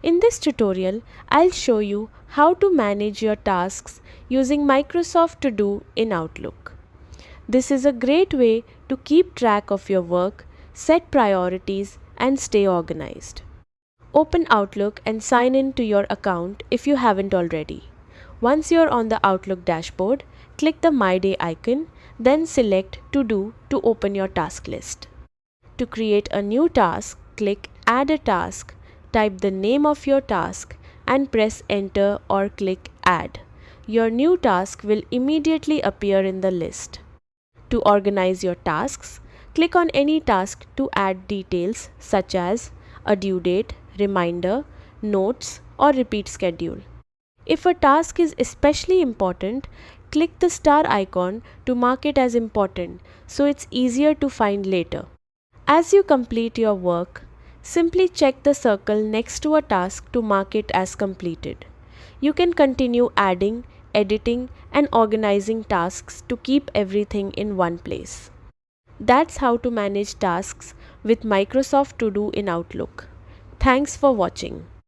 In this tutorial, I'll show you how to manage your tasks using Microsoft To Do in Outlook. This is a great way to keep track of your work, set priorities, and stay organized. Open Outlook and sign in to your account if you haven't already. Once you're on the Outlook dashboard, click the My Day icon, then select To Do to open your task list. To create a new task, click Add a Task, type the name of your task, and press Enter or click Add. Your new task will immediately appear in the list. To organize your tasks, click on any task to add details such as a due date, reminder, notes, or repeat schedule. If a task is especially important, click the star icon to mark it as important so it's easier to find later. As you complete your work, simply check the circle next to a task to mark it as completed. You can continue adding, editing, and organizing tasks to keep everything in one place. That's how to manage tasks with Microsoft To Do in Outlook. Thanks for watching.